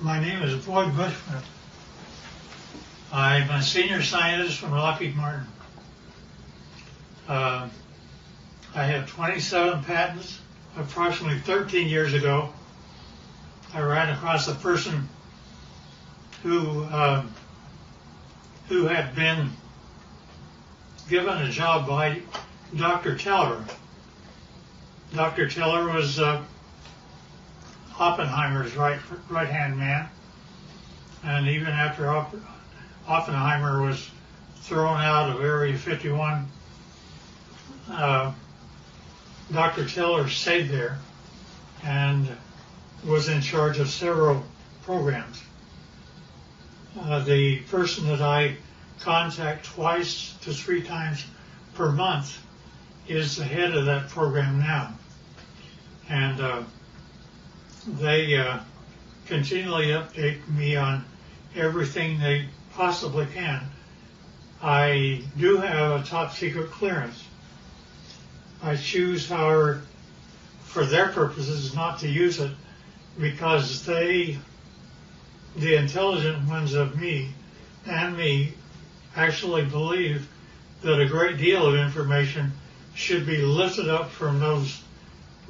My name is Bushman. I'm a senior scientist from Lockheed Martin. I have 27 patents. Approximately 13 years ago, I ran across a person who had been given a job by Dr. Teller. Dr. Teller was Oppenheimer's right-hand man, and even after Oppenheimer was thrown out of Area 51, Dr. Teller stayed there and was in charge of several programs. The person that I contact twice to 3 times per month is the head of that program now. And they continually update me on everything they possibly can. I do have a top secret clearance. I choose, however, for their purposes, not to use it because the intelligent ones of me and me actually believe that a great deal of information should be lifted up from those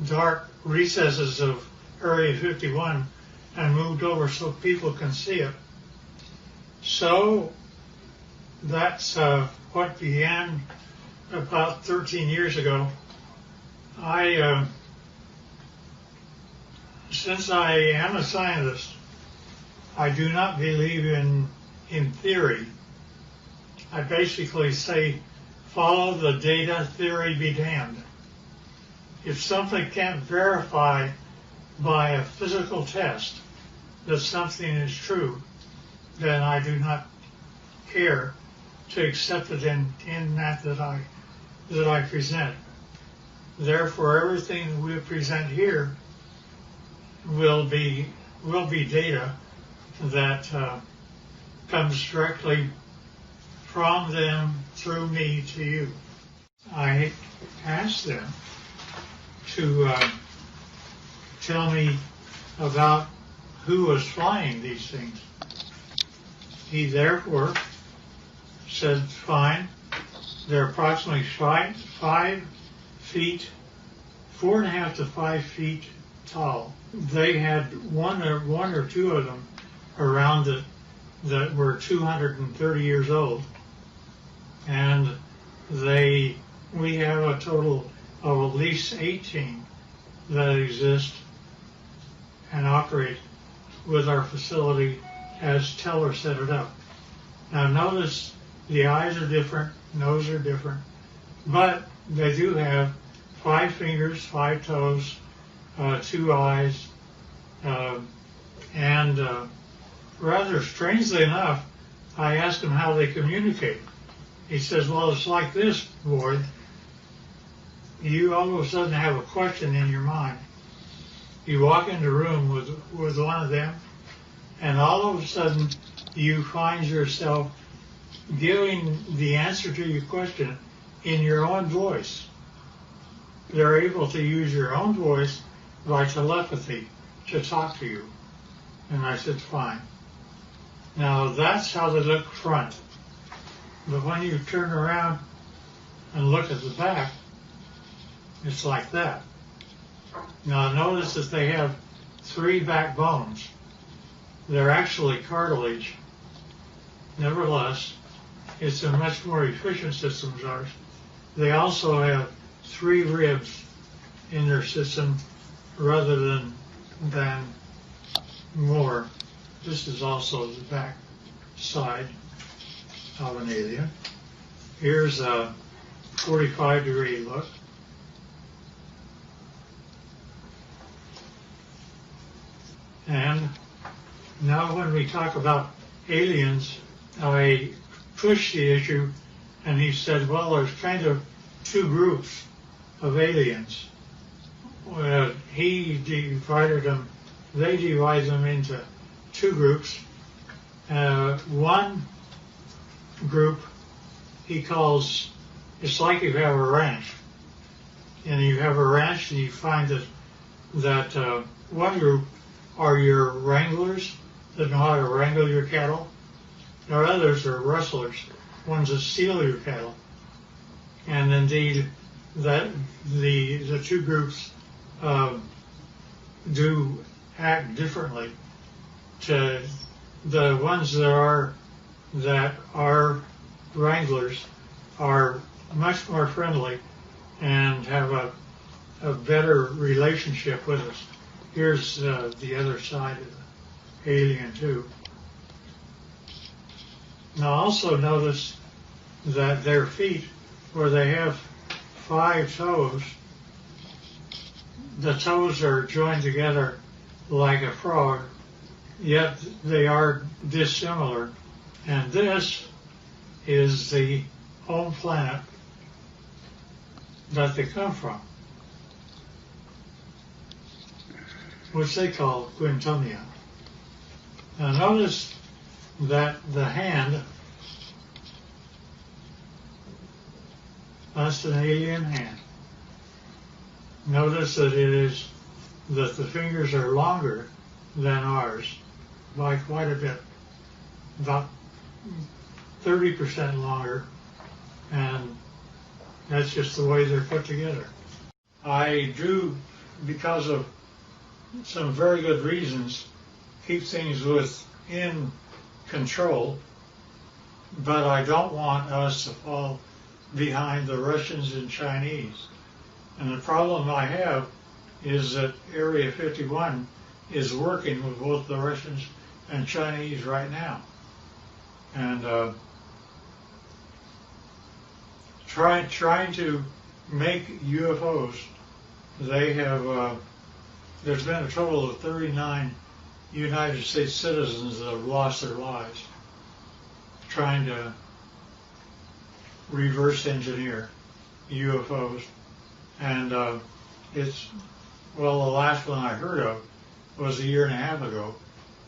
dark recesses of Area 51 and moved over so people can see it. So that's what began about 13 years ago. Since I am a scientist, I do not believe in theory. I basically say, follow the data, theory be damned. If something can't verify by a physical test that something is true, then I do not care to accept it in that I present. Therefore, everything that we present here will be data that comes directly from them through me to you. I asked them to tell me about who was flying these things. He therefore said, fine, they're approximately 5 feet, 4.5 to 5 feet tall. They had one or two of them around it that were 230 years old, and we have a total of at least 18 that exist and operate with our facility as Teller set it up. Now notice the eyes are different, nose are different, but they do have 5 fingers, 5 toes, 2 eyes, and rather strangely enough, I asked him how they communicate. He says, well, it's like this, boy. You all of a sudden have a question in your mind. You walk into a room with one of them, and all of a sudden you find yourself giving the answer to your question in your own voice. They're able to use your own voice by telepathy to talk to you. And I said, fine. Now that's how they look front. But when you turn around and look at the back, it's like that. Now notice that they have 3 backbones. They're actually cartilage. Nevertheless, it's a much more efficient system as ours. They also have 3 ribs in their system rather than more. This is also the back side of an alien. Here's a 45-degree look. And now when we talk about aliens, I pushed the issue, and he said, well, there's kind of 2 groups of aliens. He divided them, they divide them into 2 groups. One group he calls, it's like you have a ranch. And you have a ranch and you find that one group are your wranglers that know how to wrangle your cattle. There are others that are rustlers, ones that steal your cattle. And indeed, that the two groups do act differently. To the ones that are wranglers are much more friendly and have a better relationship with us. Here's the other side of the alien too. Now also notice that their feet, where they have 5 toes, the toes are joined together like a frog, yet they are dissimilar. And this is the home planet that they come from, which they call Quintonia. Now notice that the hand, that's an alien hand. Notice that the fingers are longer than ours by quite a bit, about 30% longer, and that's just the way they're put together. I do, because of some very good reasons, keep things within control, but I don't want us to fall behind the Russians and Chinese. And the problem I have is that Area 51 is working with both the Russians and Chinese right now. And trying to make UFOs, they have, there's been a total of 39 United States citizens that have lost their lives trying to reverse engineer UFOs. And the last one I heard of was a year and a half ago,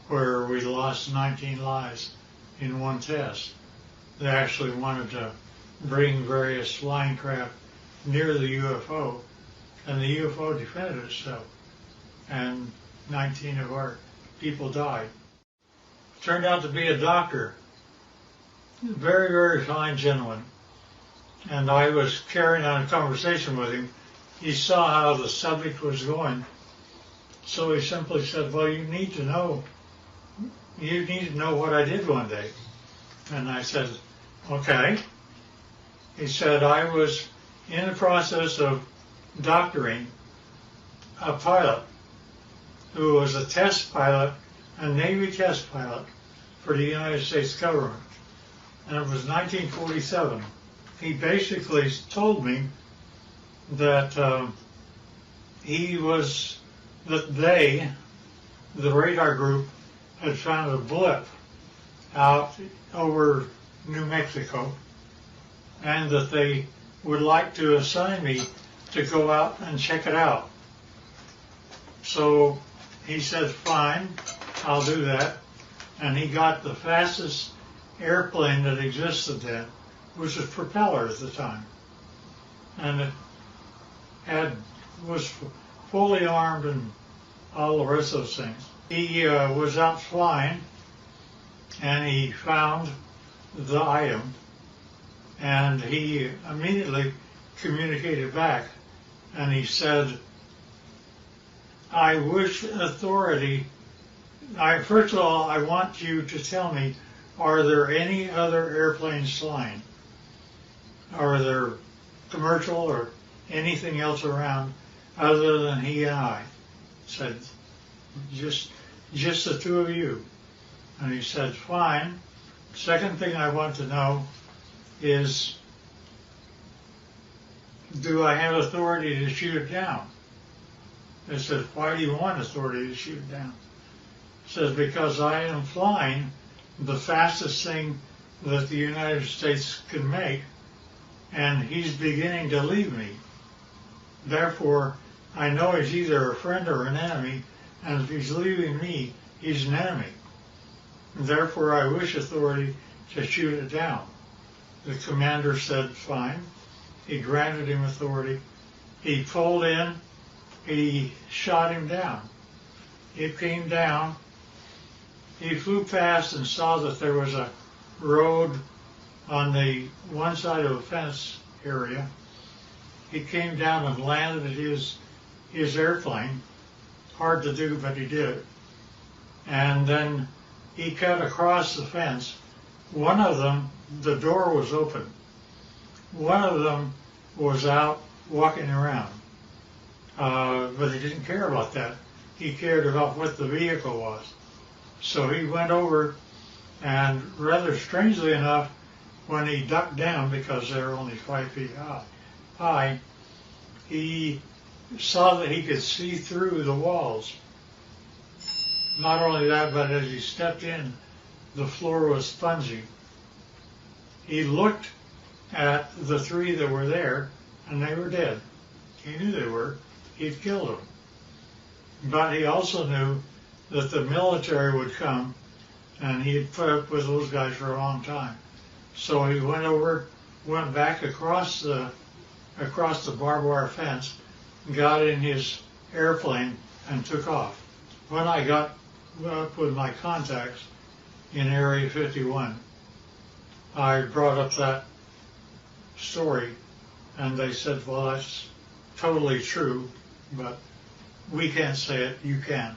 where we lost 19 lives in one test. They actually wanted to bring various flying craft near the UFO, and the UFO defended itself, and 19 of our people died. Turned out to be a doctor, very, very fine gentleman, and I was carrying on a conversation with him. He saw how the subject was going, so he simply said, well, you need to know what I did one day. And I said, okay. He said, I was in the process of doctoring a pilot who was a test pilot, a Navy test pilot for the United States government. And it was 1947. He basically told me that the radar group, had found a blip out over New Mexico, and that they would like to assign me to go out and check it out. So he said, fine, I'll do that. And he got the fastest airplane that existed then, which was propeller at the time. And it was fully armed and all the rest of those things. He was out flying, and he found the item, and he immediately communicated back, and he said, I wish authority, first of all, I want you to tell me, are there any other airplanes flying? Are there commercial or anything else around other than he and I? Said, just the two of you. And he said, fine. Second thing I want to know is, do I have authority to shoot it down? I said, why do you want authority to shoot it down? He says, because I am flying the fastest thing that the United States can make, and he's beginning to leave me. Therefore, I know he's either a friend or an enemy, and if he's leaving me, he's an enemy. Therefore, I wish authority to shoot it down. The commander said, fine. He granted him authority. He pulled in. He shot him down. It came down. He flew past and saw that there was a road on the one side of the fence area. He came down and landed his airplane. Hard to do, but he did it. And then he cut across the fence. One of them, the door was open. One of them was out walking around. But he didn't care about that. He cared about what the vehicle was. So he went over, and rather strangely enough, when he ducked down, because they were only 5 feet high, he saw that he could see through the walls. Not only that, but as he stepped in, the floor was spongy. He looked at the 3 that were there, and they were dead. He knew they were. He'd killed them. But he also knew that the military would come, and he had put up with those guys for a long time. So he went back across the barbed wire fence, got in his airplane, and took off. When I got up with my contacts in Area 51, I brought up that story, and they said, well, that's totally true, but we can't say it, you can.